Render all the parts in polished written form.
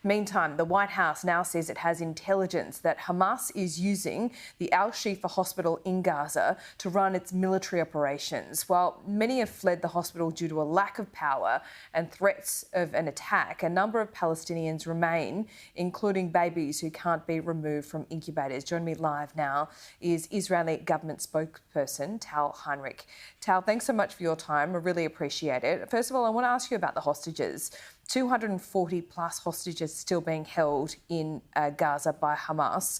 Meantime, the White House now says it has intelligence that Hamas is using the Al-Shifa hospital in Gaza to run its military operations. While many have fled the hospital due to a lack of power and threats of an attack, a number of Palestinians remain, including babies who can't be removed from incubators. Joining me live now is Israeli government spokesperson Tal Heinrich. Tal, thanks so much for your time. I really appreciate it. First of all, I want to ask you about the hostages. 240 plus hostages still being held in Gaza by Hamas.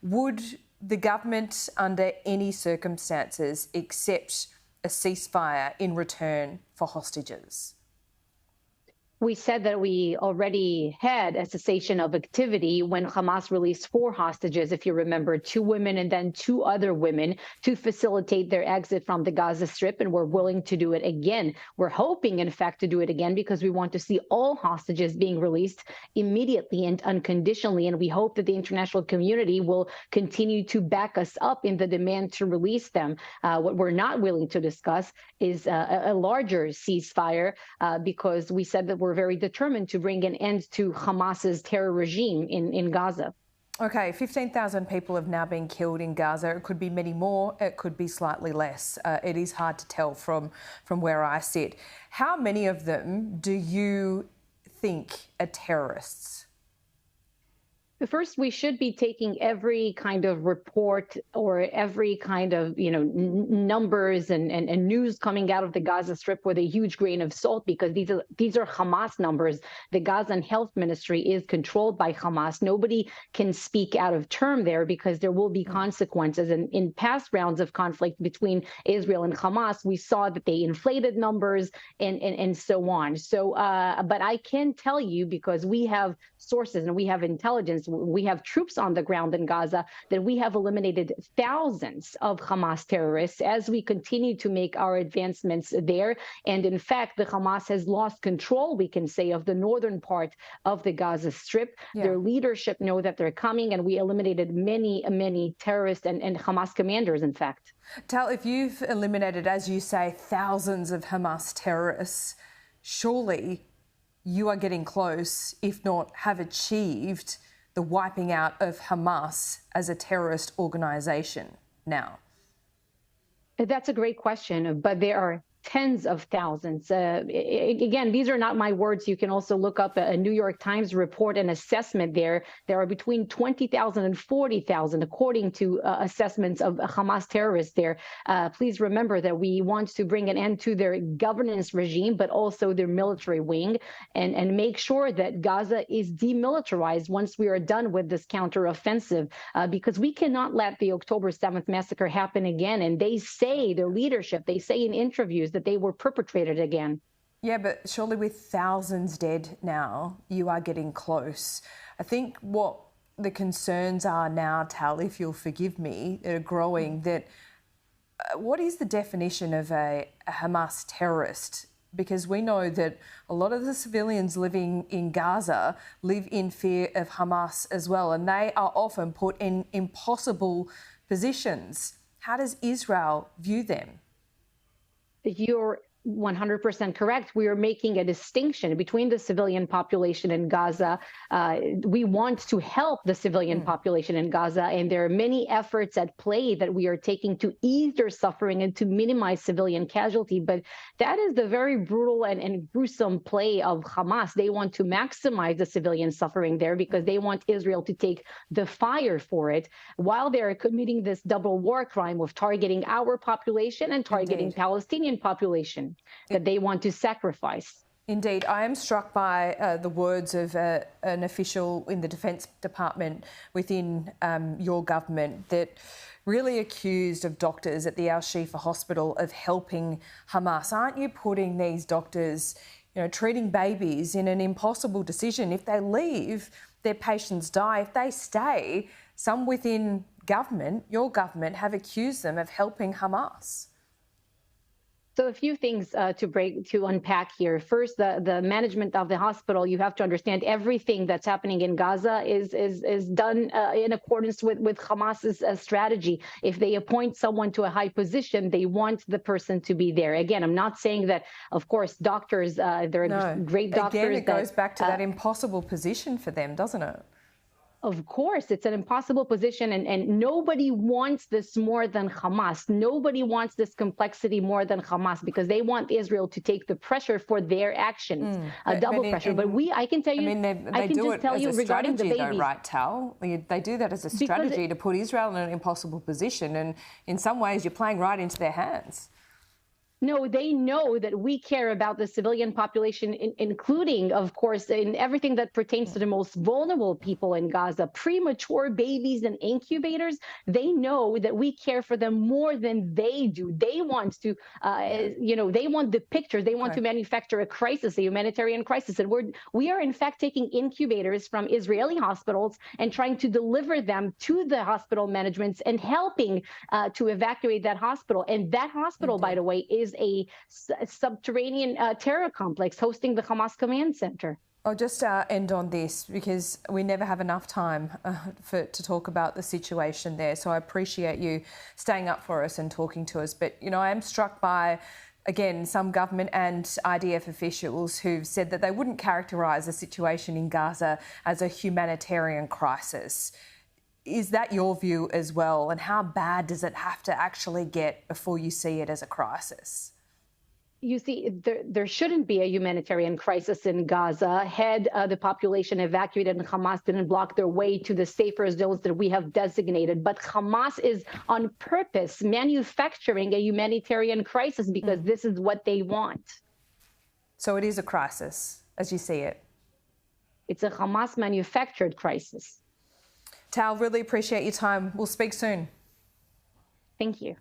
Would the government, under any circumstances, accept a ceasefire in return for hostages? We said that we already had a cessation of activity when Hamas released 4 hostages, if you remember, 2 women and then 2 other women to facilitate their exit from the Gaza Strip. And we're willing to do it again. We're hoping, in fact, to do it again because we want to see all hostages being released immediately and unconditionally. And we hope that the international community will continue to back us up in the demand to release them. What we're not willing to discuss is a larger ceasefire because we said that we're very determined to bring an end to Hamas's terror regime in Gaza. Okay, 15,000 people have now been killed in Gaza. It could be many more, it could be slightly less. It is hard to tell from where I sit. How many of them do you think are terrorists? First, we should be taking every kind of report or every kind of, numbers and news coming out of the Gaza Strip with a huge grain of salt, because these are Hamas numbers. The Gazan health ministry is controlled by Hamas. Nobody can speak out of term there because there will be consequences. And in past rounds of conflict between Israel and Hamas, we saw that they inflated numbers and so on. So, but I can tell you, because we have sources and we have intelligence, we have troops on the ground in Gaza, that we have eliminated thousands of Hamas terrorists as we continue to make our advancements there. And in fact, the Hamas has lost control, we can say, of the northern part of the Gaza Strip. Yeah. Their leadership know that they're coming, and we eliminated many terrorists and Hamas commanders, in fact. Tal, if you've eliminated, as you say, thousands of Hamas terrorists, surely you are getting close, if not have achieved, the wiping out of Hamas as a terrorist organisation now? That's a great question, but there are tens of thousands. Again, these are not my words. You can also look up a New York Times report and assessment there. There are between 20,000 and 40,000, according to assessments of Hamas terrorists there. Please remember that we want to bring an end to their governance regime, but also their military wing, and make sure that Gaza is demilitarized once we are done with this counteroffensive, because we cannot let the October 7th massacre happen again. And they say, their leadership, they say in interviews that they were perpetrated again. Yeah, but surely with thousands dead now, you are getting close. I think what the concerns are now, Tal, if you'll forgive me, are growing, that what is the definition of a Hamas terrorist? Because we know that a lot of the civilians living in Gaza live in fear of Hamas as well, and they are often put in impossible positions. How does Israel view them? You're 100% correct. We are making a distinction between the civilian population in Gaza. We want to help the civilian population in Gaza, and there are many efforts at play that we are taking to ease their suffering and to minimize civilian casualty. But that is the very brutal and gruesome play of Hamas. They want to maximize the civilian suffering there because they want Israel to take the fire for it, while they're committing this double war crime of targeting our population and targeting Palestinian population that they want to sacrifice. Indeed. I am struck by the words of an official in the Defence Department within your government that really accused of doctors at the Al-Shifa hospital of helping Hamas. Aren't you putting these doctors, treating babies, in an impossible decision? If they leave, their patients die. If they stay, some within government, your government, have accused them of helping Hamas. So a few things to unpack here. First, the management of the hospital. You have to understand everything that's happening in Gaza is done in accordance with Hamas's strategy. If they appoint someone to a high position, they want the person to be there. Again, I'm not saying that. Of course, doctors. There are great doctors. Again, it goes back to that impossible position for them, doesn't it? Of course, it's an impossible position, and nobody wants this more than Hamas. Nobody wants this complexity more than Hamas because they want Israel to take the pressure for their actions, double pressure. But I can tell you, they do it as a regarding the strategy, babies, though, right, Tal? They do that as a strategy to put Israel in an impossible position, and in some ways, you're playing right into their hands. No, they know that we care about the civilian population, including, of course, in everything that pertains to the most vulnerable people in Gaza, premature babies and incubators. They know that we care for them more than they do. They want to, they want the picture. They want to manufacture a crisis, a humanitarian crisis. And we are, in fact, taking incubators from Israeli hospitals and trying to deliver them to the hospital managements and helping to evacuate that hospital. And that hospital, by the way, is a subterranean terror complex hosting the Hamas command center. I'll just end on this because we never have enough time to talk about the situation there. So I appreciate you staying up for us and talking to us. But, I am struck by, again, some government and IDF officials who've said that they wouldn't characterise the situation in Gaza as a humanitarian crisis. Is that your view as well? And how bad does it have to actually get before you see it as a crisis? You see, there shouldn't be a humanitarian crisis in Gaza had the population evacuated and Hamas didn't block their way to the safer zones that we have designated. But Hamas is on purpose manufacturing a humanitarian crisis because this is what they want. So it is a crisis, as you see it? It's a Hamas manufactured crisis. Tal, really appreciate your time. We'll speak soon. Thank you.